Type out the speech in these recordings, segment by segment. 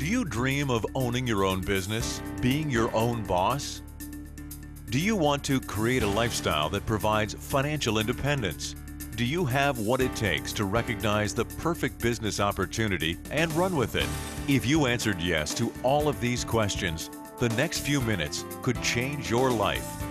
Do you dream of owning your own business, being your own boss? Do you want to create a lifestyle that provides financial independence? Do you have what it takes to recognize the perfect business opportunity and run with it? If you answered yes to all of these questions, the next few minutes could change your life.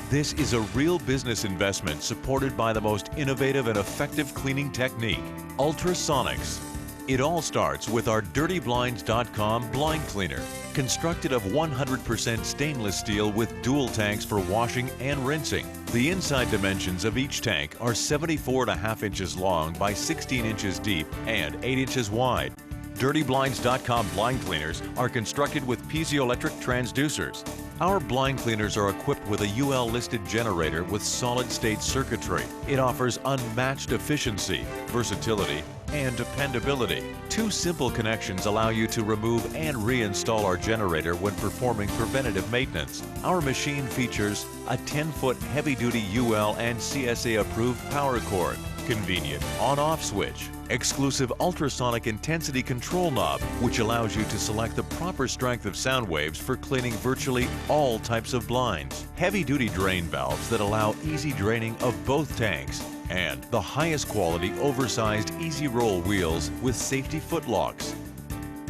This is a real business investment supported by the most innovative and effective cleaning technique, Ultrasonics. It all starts with our DirtyBlinds.com blind cleaner, constructed of 100% stainless steel with dual tanks for washing and rinsing. The inside dimensions of each tank are 74.5 inches long by 16 inches deep and 8 inches wide. DirtyBlinds.com blind cleaners are constructed with piezoelectric transducers. Our blind cleaners are equipped with a UL-listed generator with solid-state circuitry. It offers unmatched efficiency, versatility, and dependability. Two simple connections allow you to remove and reinstall our generator when performing preventative maintenance. Our machine features a 10-foot heavy-duty UL and CSA-approved power cord, convenient on-off switch, exclusive ultrasonic intensity control knob, which allows you to select the proper strength of sound waves for cleaning virtually all types of blinds, heavy-duty drain valves that allow easy draining of both tanks, and the highest quality oversized easy roll wheels with safety foot locks.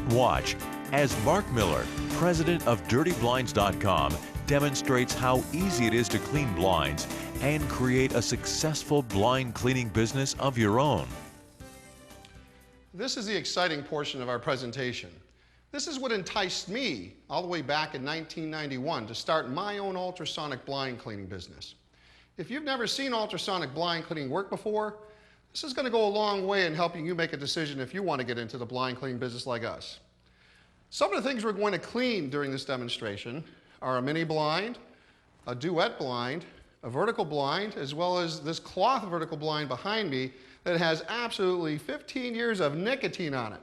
Watch as Mark Miller, president of DirtyBlinds.com, demonstrates how easy it is to clean blinds and create a successful blind cleaning business of your own. This is the exciting portion of our presentation. This is what enticed me all the way back in 1991 to start my own ultrasonic blind cleaning business. If you've never seen ultrasonic blind cleaning work before, this is going to go a long way in helping you make a decision if you want to get into the blind cleaning business like us. Some of the things we're going to clean during this demonstration are a mini blind, a duet blind, a vertical blind, as well as this cloth vertical blind behind me that has absolutely 15 years of nicotine on it.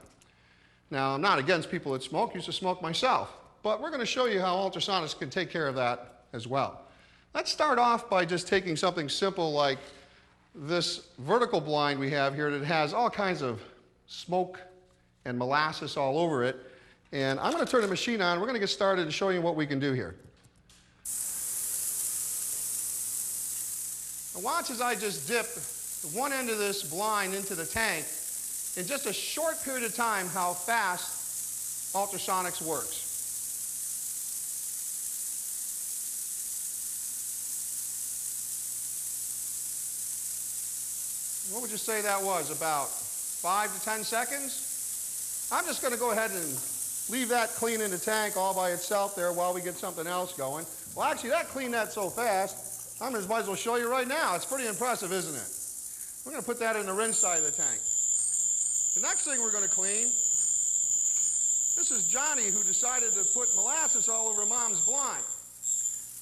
Now, I'm not against people that smoke, used to smoke myself, but we're going to show you how Ultrasonics can take care of that as well. Let's start off by just taking something simple like this vertical blind we have here that has all kinds of smoke and molasses all over it. And I'm going to turn the machine on. We're going to get started and show you what we can do here. Now watch as I just dip one end of this blind into the tank in just a short period of time how fast Ultrasonics works. What would you say that was, about 5 to 10 seconds? I'm just going to go ahead and leave that clean in the tank all by itself there while we get something else going. Well, actually, that cleaned that so fast, I might as well show you right now. It's pretty impressive, isn't it? We're going to put that in the rinse side of the tank. The next thing we're going to clean, this is Johnny who decided to put molasses all over Mom's blind.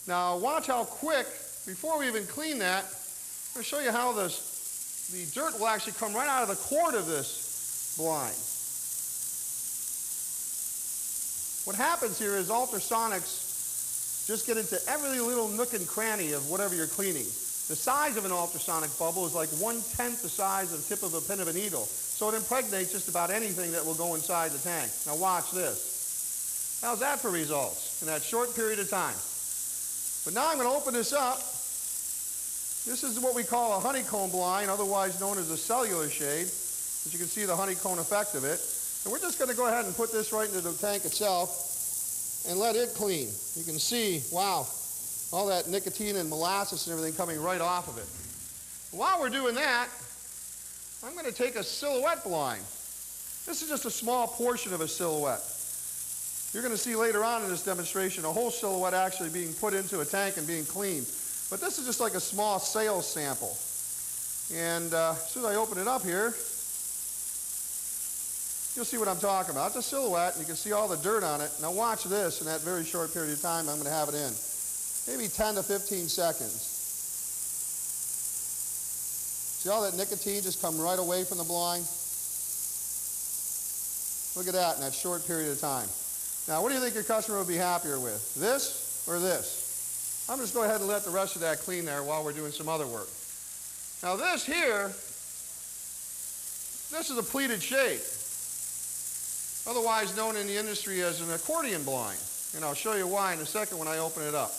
Now, watch how quick, before we even clean that, I'm going to show you how the dirt will actually come right out of the cord of this blind. What happens here is Ultrasonics just get into every little nook and cranny of whatever you're cleaning. The size of an ultrasonic bubble is like 1/10 the size of the tip of a pin of a needle. So it impregnates just about anything that will go inside the tank. Now watch this. How's that for results in that short period of time? But now I'm going to open this up. This is what we call a honeycomb blind, otherwise known as a cellular shade. As you can see the honeycomb effect of it. And we're just going to go ahead and put this right into the tank itself and let it clean. You can see, wow, all that nicotine and molasses and everything coming right off of it. While we're doing that, I'm going to take a silhouette blind. This is just a small portion of a silhouette. You're going to see later on in this demonstration a whole silhouette actually being put into a tank and being cleaned. But this is just like a small sales sample. And as soon as I open it up here, you'll see what I'm talking about. It's a silhouette, and you can see all the dirt on it. Now watch this in that very short period of time I'm going to have it in. Maybe 10 to 15 seconds. See all that nicotine just come right away from the blind? Look at that in that short period of time. Now, what do you think your customer would be happier with? This or this? I'm just going to go ahead and let the rest of that clean there while we're doing some other work. Now this here This is a pleated shade, otherwise known in the industry as an accordion blind. And I'll show you why in a second when I open it up.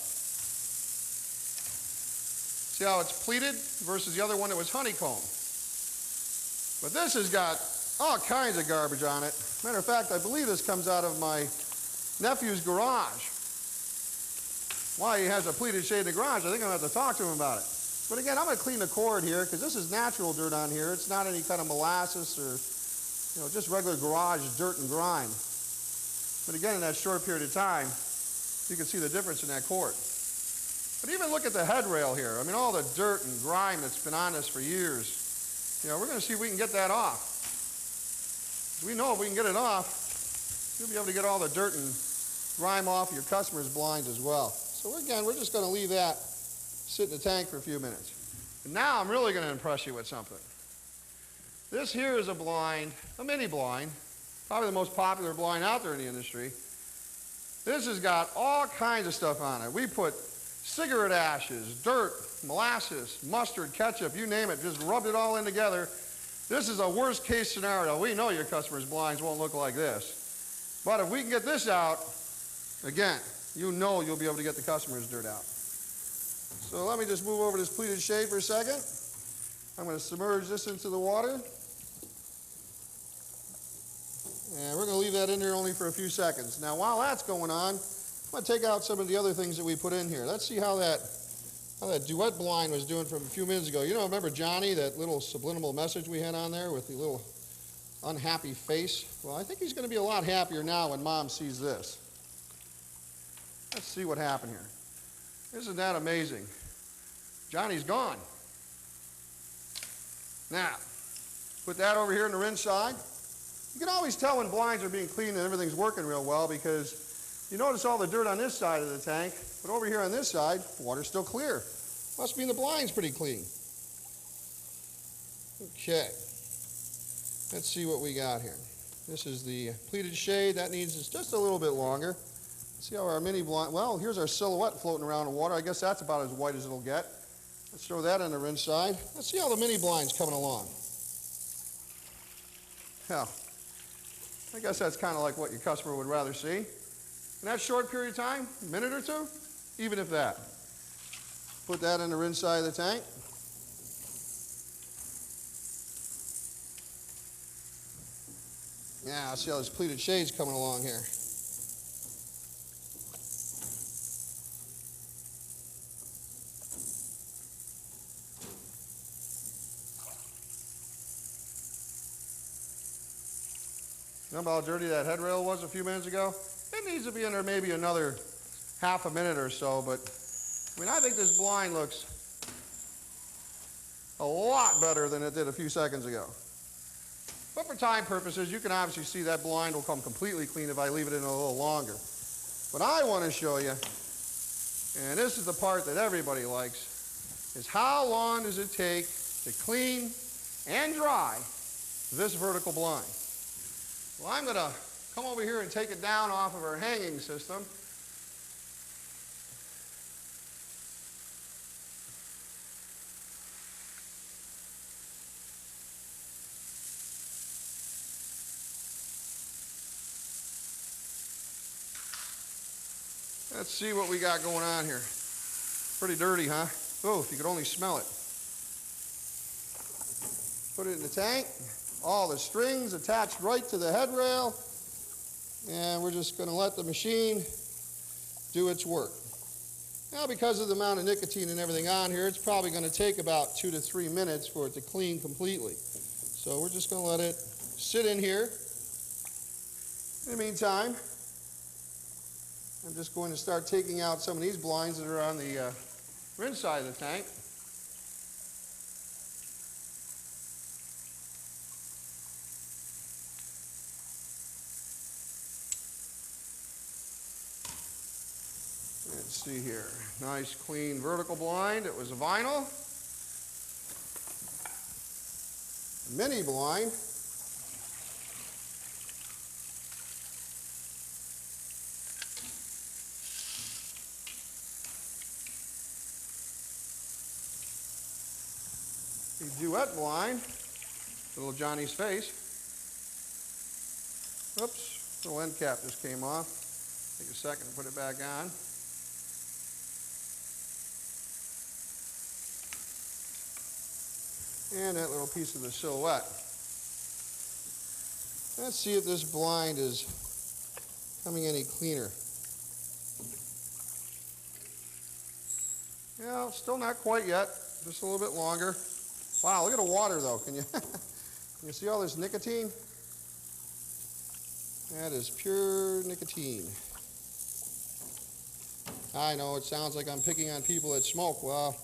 See how it's pleated versus the other one that was honeycomb. But this has got all kinds of garbage on it. Matter of fact, I believe this comes out of my nephew's garage. Why he has a pleated shade in the garage, I think I'm going to have to talk to him about it. But again, I'm going to clean the cord here because this is natural dirt on here. It's not any kind of molasses or, just regular garage dirt and grime. But again, in that short period of time, you can see the difference in that cord. But even look at the headrail here. I mean, all the dirt and grime that's been on this for years. We're going to see if we can get that off. We know if we can get it off, you'll be able to get all the dirt and grime off your customers' blinds as well. So again, we're just going to leave that sit in the tank for a few minutes. And now I'm really going to impress you with something. This here is a blind, a mini blind, probably the most popular blind out there in the industry. This has got all kinds of stuff on it. We put cigarette ashes, dirt, molasses, mustard, ketchup, you name it, just rubbed it all in together. This is a worst case scenario. We know your customers' blinds won't look like this. But if we can get this out, again, you know you'll be able to get the customer's dirt out. So let me just move over this pleated shade for a second. I'm going to submerge this into the water. And we're going to leave that in there only for a few seconds. Now while that's going on, I'm going to take out some of the other things that we put in here. Let's see how that duet blind was doing from a few minutes ago. Remember Johnny, that little subliminal message we had on there with the little unhappy face? Well, I think he's going to be a lot happier now when Mom sees this. Let's see what happened here. Isn't that amazing? Johnny's gone. Now, put that over here in the rinse side. You can always tell when blinds are being cleaned and everything's working real well because you notice all the dirt on this side of the tank, but over here on this side, the water's still clear. Must mean the blind's pretty clean. Okay. Let's see what we got here. This is the pleated shade. That needs just a little bit longer. See how our mini blind, well, here's our silhouette floating around in water. I guess that's about as white as it'll get. Let's throw that on the rinse side. Let's see how the mini blind's coming along. Yeah, I guess that's kind of like what your customer would rather see. In that short period of time, a minute or two, even if that. Put that in the rinse side of the tank. Yeah, see how this pleated shade's coming along here. Remember how dirty that headrail was a few minutes ago? It needs to be in there maybe another half a minute or so, but I think this blind looks a lot better than it did a few seconds ago. But for time purposes, you can obviously see that blind will come completely clean if I leave it in a little longer. What I want to show you, and this is the part that everybody likes, is how long does it take to clean and dry this vertical blind? Well, I'm going to come over here and take it down off of our hanging system. Let's see what we got going on here. Pretty dirty, huh? Oh, if you could only smell it. Put it in the tank. All the strings attached right to the headrail, and we're just going to let the machine do its work. Now, because of the amount of nicotine and everything on here, it's probably going to take about 2 to 3 minutes for it to clean completely. So we're just going to let it sit in here. In the meantime, I'm just going to start taking out some of these blinds that are on the rinse side of the tank. Let's see here. Nice clean vertical blind. It was a vinyl. Mini blind. The duet blind. Little Johnny's face. Oops, little end cap just came off. Take a second to put it back on. And that little piece of the silhouette. Let's see if this blind is coming any cleaner. Yeah, still not quite yet. Just a little bit longer. Wow, look at the water though. Can you, can you see all this nicotine? That is pure nicotine. I know it sounds like I'm picking on people that smoke. Well,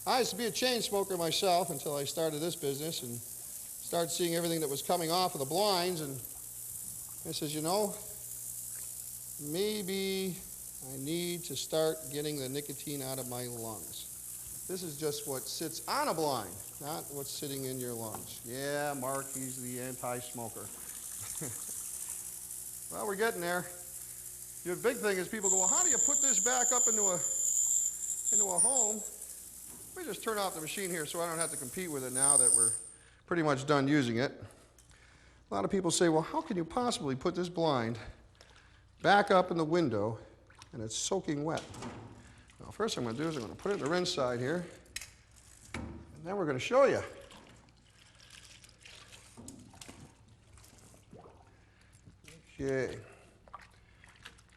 I used to be a chain smoker myself until I started this business and started seeing everything that was coming off of the blinds, and I says, you know, maybe I need to start getting the nicotine out of my lungs. This is just what sits on a blind, not what's sitting in your lungs. Yeah, Mark, he's the anti-smoker. Well, we're getting there. The big thing is people go, well, how do you put this back up into a home? Let me just turn off the machine here so I don't have to compete with it now that we're pretty much done using it. A lot of people say, well, how can you possibly put this blind back up in the window and it's soaking wet? Well, first thing I'm going to do is I'm going to put it in the rinse side here, and then we're going to show you. Okay.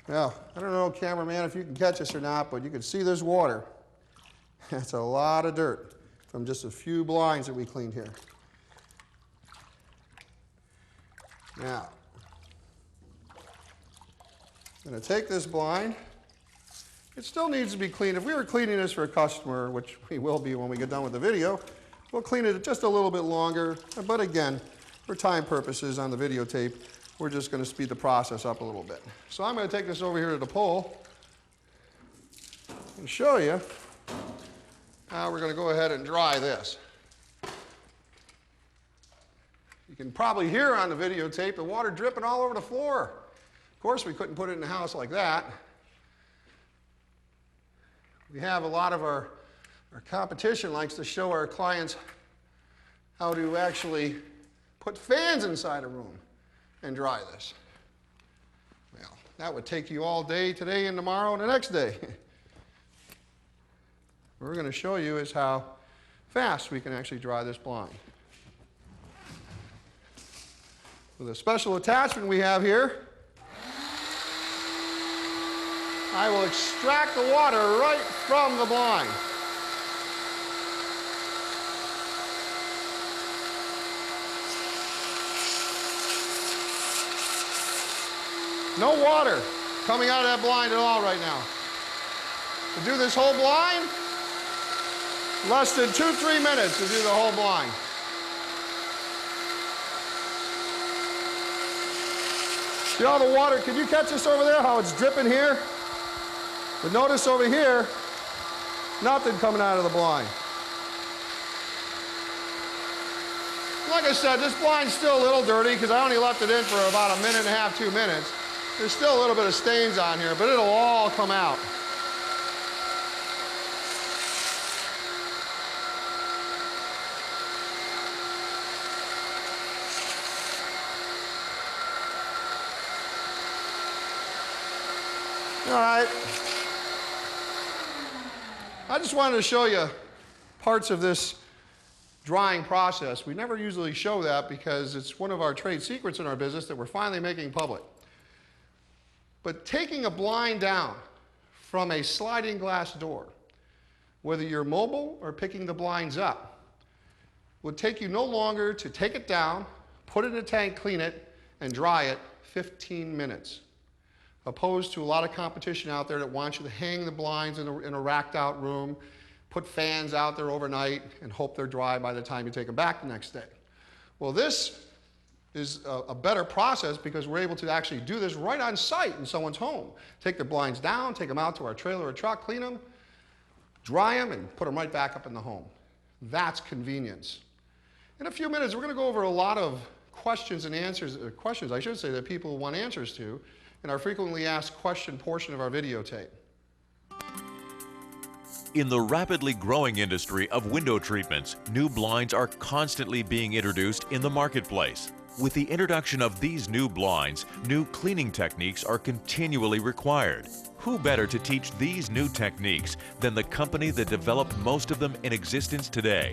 Now, I don't know, cameraman, if you can catch this or not, but you can see there's water. That's a lot of dirt from just a few blinds that we cleaned here. Now, I'm going to take this blind. It still needs to be cleaned. If we were cleaning this for a customer, which we will be when we get done with the video, we'll clean it just a little bit longer. But again, for time purposes on the videotape, we're just going to speed the process up a little bit. So I'm going to take this over here to the pole and show you how we're going to go ahead and dry this. You can probably hear on the videotape the water dripping all over the floor. Of course, we couldn't put it in the house like that. We have a lot of our competition likes to show our clients how to actually put fans inside a room and dry this. Well, that would take you all day today and tomorrow and the next day. What we're going to show you is how fast we can actually dry this blind. With a special attachment we have here, I will extract the water right from the blind. No water coming out of that blind at all right now. To do this whole blind, less than 2-3 minutes to do the whole blind. See all the water? Can you catch this over there, how it's dripping here? But notice over here, nothing coming out of the blind. Like I said, this blind's still a little dirty because I only left it in for about 1.5 minutes, 2 minutes. There's still a little bit of stains on here, but it'll all come out. All right. I just wanted to show you parts of this drying process. We never usually show that because it's one of our trade secrets in our business that we're finally making public. But taking a blind down from a sliding glass door, whether you're mobile or picking the blinds up, would take you no longer to take it down, put it in a tank, clean it, and dry it 15 minutes. Opposed to a lot of competition out there that wants you to hang the blinds in a racked out room, put fans out there overnight, and hope they're dry by the time you take them back the next day. Well, this is a better process because we're able to actually do this right on site in someone's home. Take their blinds down, take them out to our trailer or truck, clean them, dry them, and put them right back up in the home. That's convenience. In a few minutes, we're going to go over a lot of questions and answers, questions I should say, that people want answers to in our frequently asked question portion of our videotape. In the rapidly growing industry of window treatments, new blinds are constantly being introduced in the marketplace. With the introduction of these new blinds, new cleaning techniques are continually required. Who better to teach these new techniques than the company that developed most of them in existence today?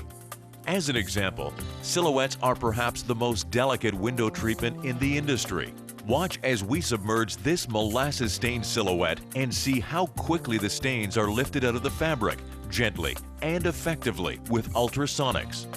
As an example, silhouettes are perhaps the most delicate window treatment in the industry. Watch as we submerge this molasses-stained silhouette and see how quickly the stains are lifted out of the fabric, gently and effectively with Ultrasonics.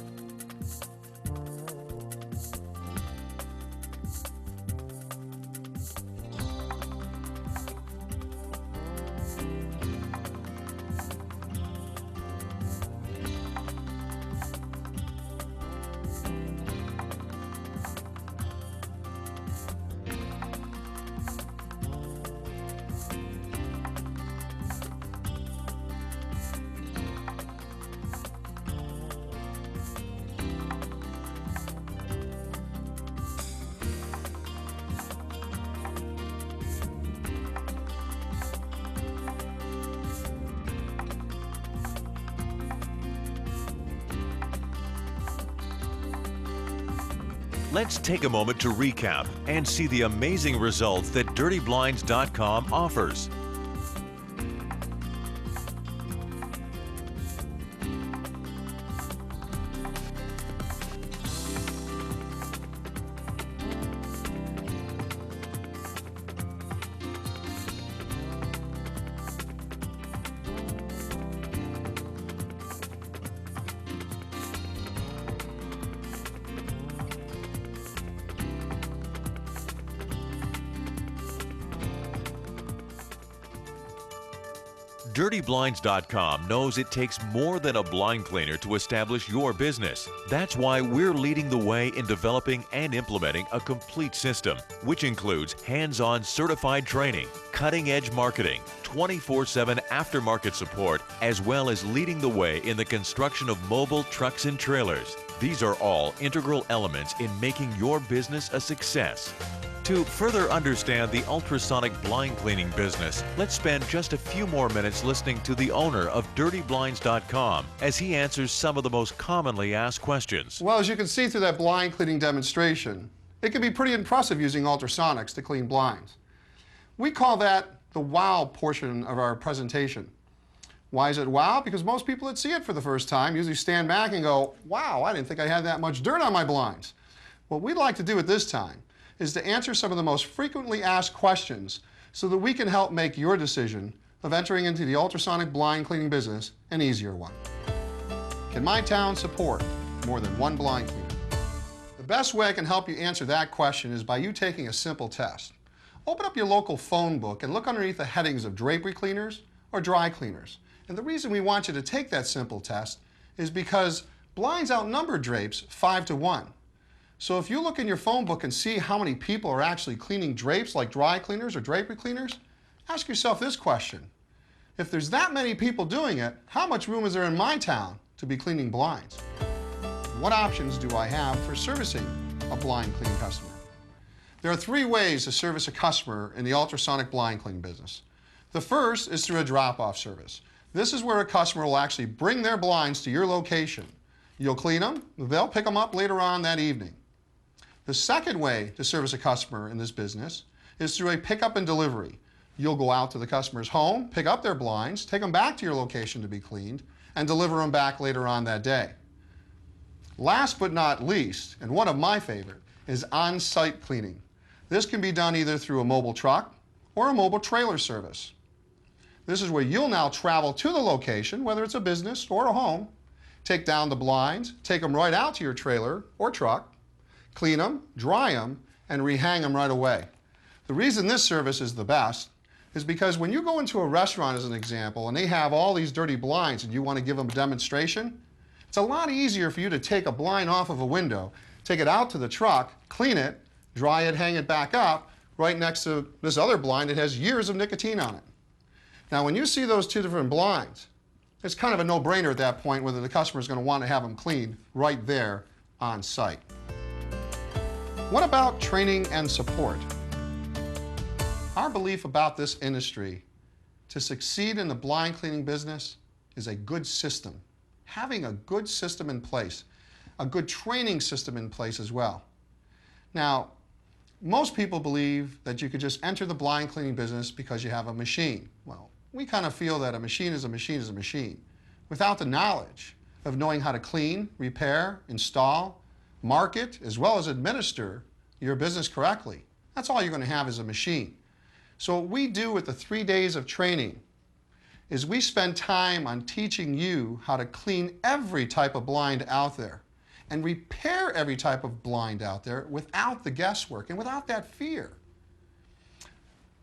Let's take a moment to recap and see the amazing results that DirtyBlinds.com offers. DirtyBlinds.com knows it takes more than a blind cleaner to establish your business. That's why we're leading the way in developing and implementing a complete system, which includes hands-on certified training, cutting-edge marketing, 24/7 aftermarket support, as well as leading the way in the construction of mobile trucks and trailers. These are all integral elements in making your business a success. To further understand the ultrasonic blind cleaning business, let's spend just a few more minutes listening to the owner of DirtyBlinds.com as he answers some of the most commonly asked questions. Well, as you can see through that blind cleaning demonstration, it can be pretty impressive using Ultrasonics to clean blinds. We call that the wow portion of our presentation. Why is it wow? Because most people that see it for the first time usually stand back and go, wow, I didn't think I had that much dirt on my blinds. What we'd like to do at this time is to answer some of the most frequently asked questions so that we can help make your decision of entering into the ultrasonic blind cleaning business an easier one. Can my town support more than one blind cleaner? The best way I can help you answer that question is by you taking a simple test. Open up your local phone book and look underneath the headings of drapery cleaners or dry cleaners. And the reason we want you to take that simple test is because blinds outnumber drapes 5-to-1. So if you look in your phone book and see how many people are actually cleaning drapes like dry cleaners or drapery cleaners, ask yourself this question. If there's that many people doing it, how much room is there in my town to be cleaning blinds? What options do I have for servicing a blind cleaning customer? There are 3 ways to service a customer in the ultrasonic blind cleaning business. The first is through a drop-off service. This is where a customer will actually bring their blinds to your location. You'll clean them, they'll pick them up later on that evening. The second way to service a customer in this business is through a pickup and delivery. You'll go out to the customer's home, pick up their blinds, take them back to your location to be cleaned, and deliver them back later on that day. Last but not least, and one of my favorite, is on-site cleaning. This can be done either through a mobile truck or a mobile trailer service. This is where you'll now travel to the location, whether it's a business or a home, take down the blinds, take them right out to your trailer or truck, clean them, dry them, and rehang them right away. The reason this service is the best is because when you go into a restaurant, as an example, and they have all these dirty blinds and you want to give them a demonstration, it's a lot easier for you to take a blind off of a window, take it out to the truck, clean it, dry it, hang it back up, right next to this other blind that has years of nicotine on it. Now, when you see those 2 different blinds, it's kind of a no-brainer at that point whether the customer is going to want to have them cleaned right there on site. What about training and support? Our belief about this industry, to succeed in the blind cleaning business, is a good system. Having a good system in place, a good training system in place as well. Now, most people believe that you could just enter the blind cleaning business because you have a machine. Well, we kind of feel that a machine is a machine is a machine. Without the knowledge of knowing how to clean, repair, install, market, as well as administer your business correctly, that's all you're going to have is a machine. So what we do with the 3 days of training is we spend time on teaching you how to clean every type of blind out there and repair every type of blind out there without the guesswork and without that fear.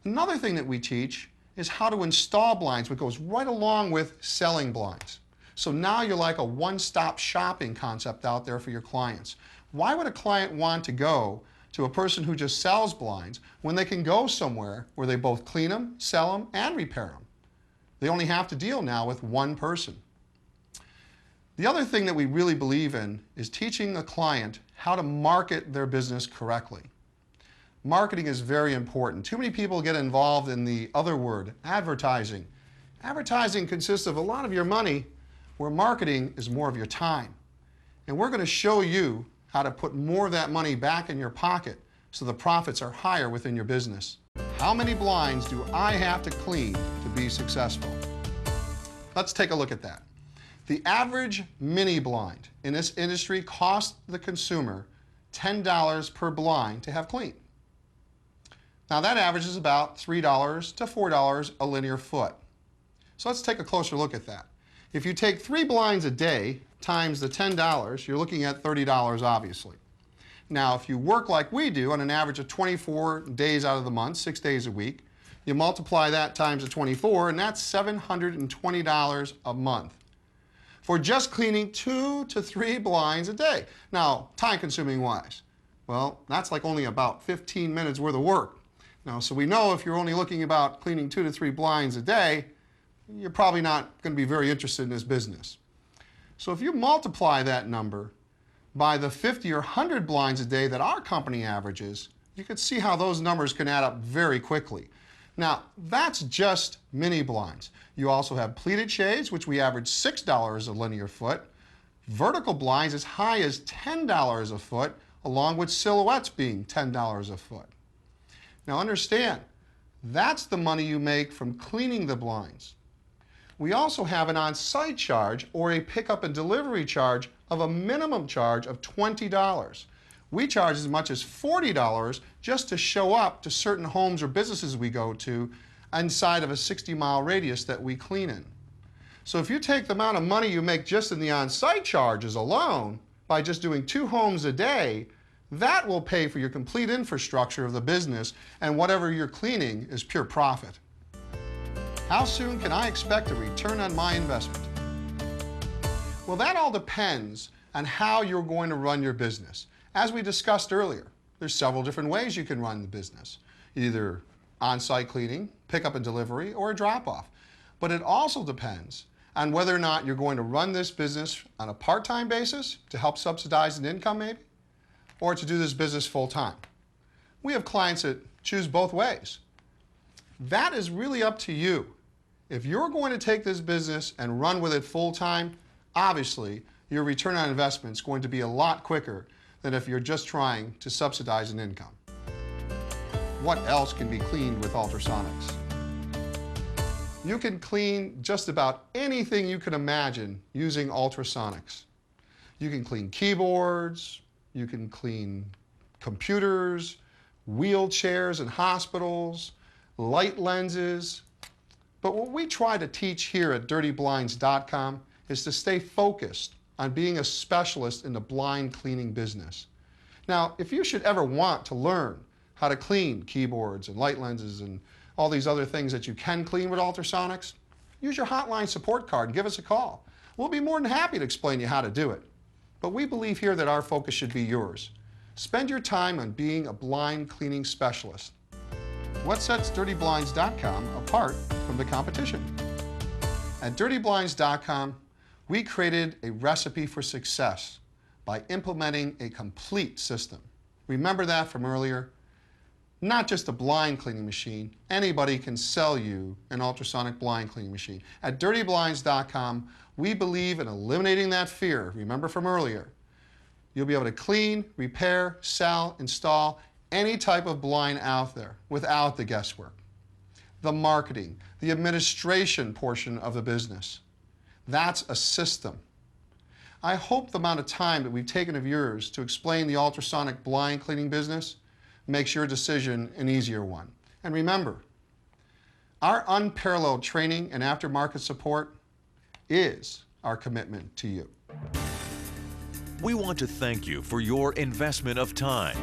Another thing that we teach is how to install blinds, which goes right along with selling blinds. So now you're like a one-stop shopping concept out there for your clients. Why would a client want to go to a person who just sells blinds when they can go somewhere where they both clean them, sell them, and repair them? They only have to deal now with one person. The other thing that we really believe in is teaching a client how to market their business correctly. Marketing is very important. Too many people get involved in the other word, advertising. Advertising consists of a lot of your money, where marketing is more of your time. And we're going to show you how to put more of that money back in your pocket so the profits are higher within your business. How many blinds do I have to clean to be successful? Let's take a look at that. The average mini blind in this industry costs the consumer $10 per blind to have cleaned. Now that averages about $3 to $4 a linear foot. So let's take a closer look at that. If you take 3 blinds a day times the $10, you're looking at $30 obviously. Now if you work like we do on an average of 24 days out of the month, 6 days a week, you multiply that times the 24 and that's $720 a month for just cleaning 2 to 3 blinds a day. Now, time-consuming wise, well, that's like only about 15 minutes worth of work. Now, so we know if you're only looking about cleaning 2 to 3 blinds a day, you're probably not going to be very interested in this business. So if you multiply that number by the 50 or 100 blinds a day that our company averages, you can see how those numbers can add up very quickly. Now, that's just mini blinds. You also have pleated shades, which we average $6 a linear foot. Vertical blinds as high as $10 a foot, along with silhouettes being $10 a foot. Now understand, that's the money you make from cleaning the blinds. We also have an on-site charge or a pickup and delivery charge of a minimum charge of $20. We charge as much as $40 just to show up to certain homes or businesses we go to inside of a 60-mile radius that we clean in. So if you take the amount of money you make just in the on-site charges alone by just doing 2 homes a day, that will pay for your complete infrastructure of the business, and whatever you're cleaning is pure profit. How soon can I expect a return on my investment? Well, that all depends on how you're going to run your business. As we discussed earlier, there's several different ways you can run the business. Either on-site cleaning, pickup and delivery, or a drop-off. But it also depends on whether or not you're going to run this business on a part-time basis to help subsidize an income maybe, or to do this business full-time. We have clients that choose both ways. That is really up to you. If you're going to take this business and run with it full-time, obviously your return on investment is going to be a lot quicker than if you're just trying to subsidize an income. What else can be cleaned with Ultrasonics? You can clean just about anything you can imagine using Ultrasonics. You can clean keyboards, you can clean computers, wheelchairs in hospitals, light lenses. But what we try to teach here at DirtyBlinds.com is to stay focused on being a specialist in the blind cleaning business. Now, if you should ever want to learn how to clean keyboards and light lenses and all these other things that you can clean with Ultrasonics, use your hotline support card and give us a call. We'll be more than happy to explain to you how to do it. But we believe here that our focus should be yours. Spend your time on being a blind cleaning specialist. What sets DirtyBlinds.com apart from the competition? At DirtyBlinds.com, we created a recipe for success by implementing a complete system. Remember that from earlier? not just a blind cleaning machine. Anybody can sell you an ultrasonic blind cleaning machine. At dirtyblinds.com, we believe in eliminating that fear. Remember from earlier, you'll be able to clean, repair, sell, install any type of blind out there without the guesswork. The marketing, the administration portion of the business, that's a system. I hope the amount of time that we've taken of yours to explain the ultrasonic blind cleaning business makes your decision an easier one. And remember, our unparalleled training and aftermarket support is our commitment to you. We want to thank you for your investment of time.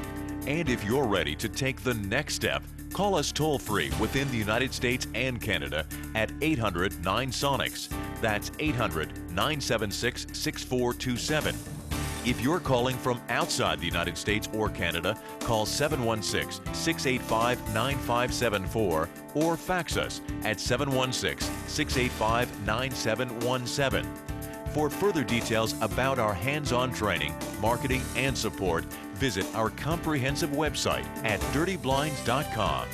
And if you're ready to take the next step, call us toll-free within the United States and Canada at 800-9-SONICS. That's 800-976-6427. If you're calling from outside the United States or Canada, call 716-685-9574 or fax us at 716-685-9717. For further details about our hands-on training, marketing, and support, visit our comprehensive website at dirtyblinds.com.